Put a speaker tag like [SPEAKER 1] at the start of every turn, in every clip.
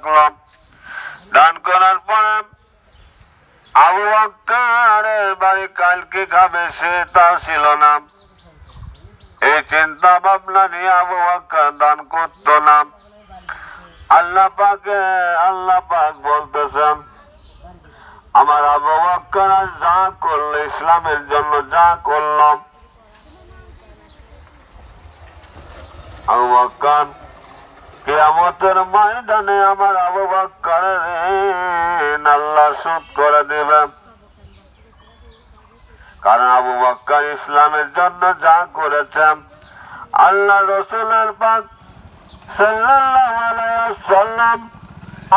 [SPEAKER 1] রাখলো। দান করার পরে আবু বকরের বাড়ি কালকে খাবে সে তাও ছিল না। এই চিন্তা ভাবনা নিয়ে আবু বকর দান করতো না। আল্লাহ পাক বলতেছেন, আমার আবু বকর যা করলো ইসলামের জন্য যা করলাম, আবু বকর কিয়ামতের ময়দানে আমার আবু বকরের ঋণ আল্লাহ শোধ করে দিবেন। কারণ আবু বকর ইসলামের জন্য যা করেছেন, আল্লাহ রাসূলের পাক সাল্লাল্লাহু আলাইহি ওয়াসাল্লাম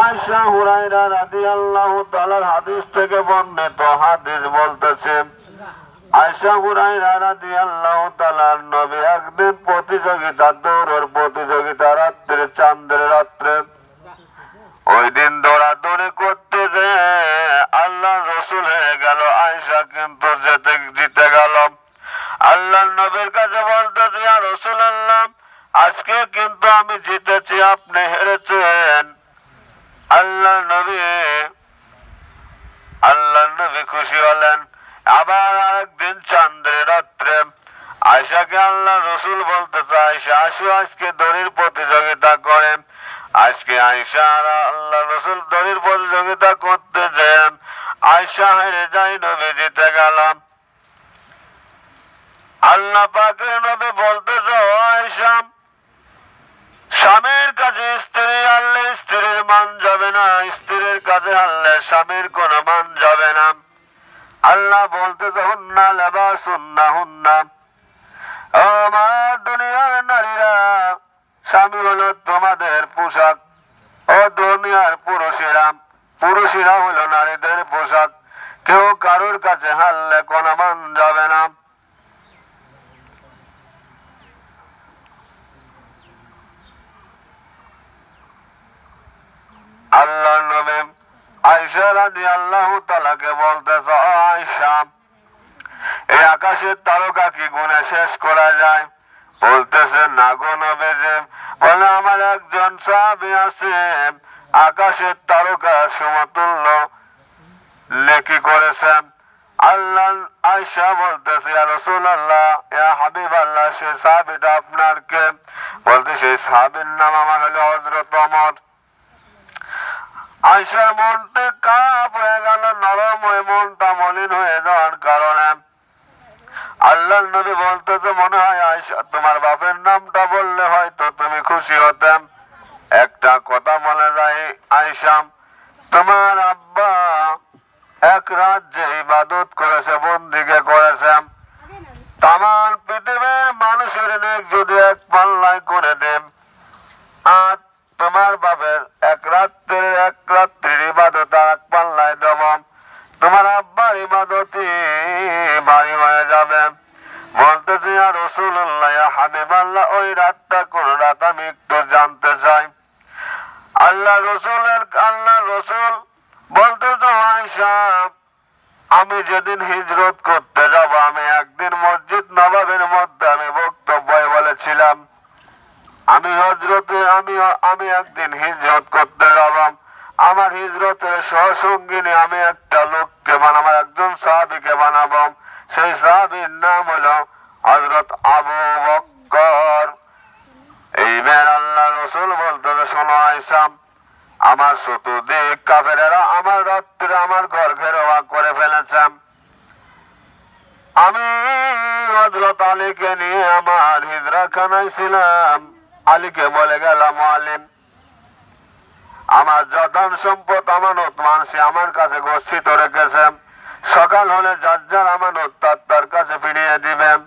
[SPEAKER 1] আয়েশা হুরায়রা রাদিয়াল্লাহু তাআলার হাদিস থেকে বর্ণিত হাদিস বলতেছে, আয়েশা হুরায়রা রাদিয়াল্লাহু তাআলার নবী একদিন প্রতিযোগিতা, দৌড়ের প্রতিযোগিতা, রাত্রে, চাঁদের রাত্রে, ওই দিন দৌড়াদৌড়ি করতে যে আল্লাহ রাসূল হয়ে গেল, আয়েশা কিন্তু জিতে গেল। আল্লাহ নবীর কাছে বলতেছে, ইয়া রাসূলুল্লাহ, আজকে কিন্তু আমি জিতেছি, আপনি হেরেছেন। আল্লাহ নবী খুশি হলেন। আবার আরেকদিন চাঁদের রাত্রে আয়েশাকে আল্লাহ রাসূল বলতেছে, আয়েশা আসো, আজকে দড়ির প্রতিযোগিতা করেন। আজকে আয়েশা আর আল্লাহ রাসূল দড়ির প্রতিযোগিতা করতে যান, আয়েশা হেরে যায়, নবী জিতে গেলাম। আল্লাহ পাকের নবী বলতেছে, আয়েশা, স্বামীর কাছে স্ত্রী হারলে স্ত্রীর মান যাবে না, স্ত্রীর কাছে হারলে স্বামীর কোন মান যাবে না। আল্লাহ বলতেছে, হুন্না লিবাসুন্না হুন্না, ও আমার দুনিয়ার নারীরা, স্বামী হলো তোমাদের পোশাক। ও দুনিয়ার পুরুষেরা হলো নারীদের পোশাক। কেউ কারোর কাছে হারলে কোন মান যাবে না। আল্লাহ নবী আয়েশা রাদিয়াল্লাহু তাআলাকে বলতেছে, ও আয়েশা, এই আকাশের তারকা কি গুণে শেষ করা যায়? বলতেছে, না গো নবীজি। বলে, আমার একজন সাহাবী আছে, আকাশের তারকা সমতুল্য নেকি করেছেন। আল্লাহ আয়েশা বলতেছে, ইয়া রাসূলুল্লাহ, ইয়া হাবিবাল্লাহ, সেই সাহাবীটা আপনার কে? বলতে, সেই সাহাবীর নাম আমার হলো হযরত ওমর। আয়েশার মনটা কাপ হয়ে গেল, নরম হয়ে মনটা মলিন হয়ে যাওয়ার কারণে আল্লাহর নবী বলতেছে, মনে হয় আয়েশা, তোমার বাপের নামটা বললে হয়তো তুমি খুশি হতেন। একটা কথা মনে যায়, আয়েশা, তোমার আব্বা এক রাত যে ইবাদত করেছে, বন্দিকে করেছে, তামাম পৃথিবীর মানুষের নেক যদি এক পাল্লায় করে দেন, আর তোমার বাপের এক রাত্রির ইবাদত এক পাল্লায় দেব, তোমার আব্বার ইবাদতই ভারী হয়ে যাবে। বলতেছে, ইয়া রাসূলুল্লাহ, ইয়া হাবিবাল্লাহ, ওই রাতটা কোন রাত আমি একটু জানতে চাই। আল্লাহ রাসূল বলতেছে, আয়েশা, আমি যেদিন হিজরত করতে যাব, আমি একদিন মসজিদ নববীর মধ্যে আমি বক্তব্য বলেছিলাম, আমি একদিন হিজরত করতে যাব, আমার হিজরতের সহসঙ্গিনী আমি একটা লোককে বানাবো, একজন সাহাবীকে বানাবো। সেই সাহাবীর নাম হলো হযরত আবু বকর। এইবার আল্লাহ রাসূল বলতেছে, শোনো আয়েশা, আমার চতুর্দিক কাফেরেরা আমার রাত্রে আমার ঘর ঘেরাও করে ফেলেছে। আমি হযরত আলীকে নিয়ে আমার হিজরাখানায় ছিলাম, আলীকে বলে গেলাম, আলিম, আমার যতন সম্পদ আমানত মানুষ আমার কাছে গচ্ছিত রেখেছে, সকাল হলে যার যার আমানত তার কাছে ফিরিয়ে দিবেন।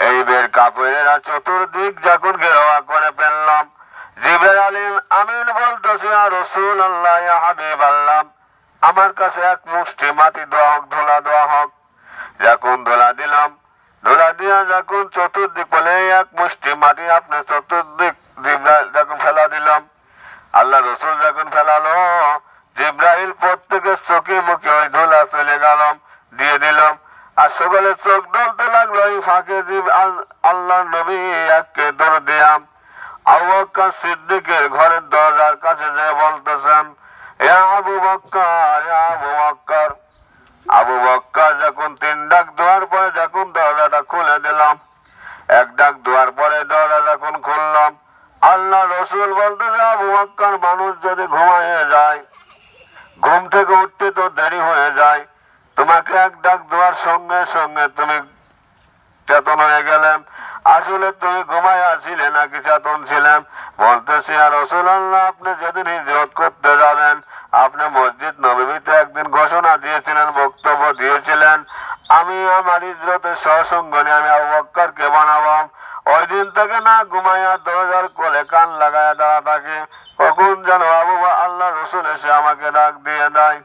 [SPEAKER 1] এই বের কাফেরেরা চতুর্দিক যখন ঘেরাও করে ফেললাম, জিবরাইল আমিন বলতেছে, ইয়া রাসূলুল্লাহ, ইয়া হাবিবাল্লাহ, আমার কাছে এক মুষ্টি মাটি দেওয়া হোক, ধুলা দেওয়া হোক। যখন ধুলা দিলাম, ধুলা দিয়া যখন চতুর্দিক বলে এক মুষ্টি মাটি আপনি চতুর্দিক যখন ফেলা দিলাম, আল্লাহ রাসূল যখন ফেলালো, জিবরাইল প্রত্যেকের চোখে মুখে ওই ধুলা চলে গেলাম দিয়ে দিলাম, আর সকলে চোখ ডলতে লাগলো। এই ফাঁকে আল্লাহ নবী এককে দৌড় দিয়াম, আবু বকর সিদ্দিকের ঘরের দরজার কাছে যেয়ে বলতেছেন, এ আবু বকর, এ আবু বকর। আবু বকর যখন 3 ডাক দেওয়ার পরে যখন দরজাটা খুলে দিলাম, 1 ডাক দেওয়ার পরে দরজা যখন খুললাম, আল্লাহ রসুল বলতেছে, আবু বকর, মানুষ যদি ঘুমাইয়ে যায়, ঘুম থেকে উঠতে তো দেরি হয়ে যায়, তোমাকে 1 ডাক দেওয়ার সঙ্গে সঙ্গে তুমি চেতন হয়ে গেলেন, আসলে তুমি ঘুমায় আসছিলে নাকি চেতন ছিলেন? বলতেছি, আর রাসূলুল্লাহ, আপনি যেদিন হিজরত করতে যাবেন, আপনি মসজিদ নববীতে একদিন ঘোষণা দিয়েছিলেন, বক্তব্য দিয়েছিলেন, আমি আমার হিজরতের সহসঙ্গ নিয়ে আমি আবু বকরকে বানাবো। ওই দিন থেকে না ঘুমাইয়া দরজার কোলে কান লাগায় দাঁড়া থাকে, কখন যেন আল্লাহ রসুল এসে আমাকে ডাক দিয়ে দেয়।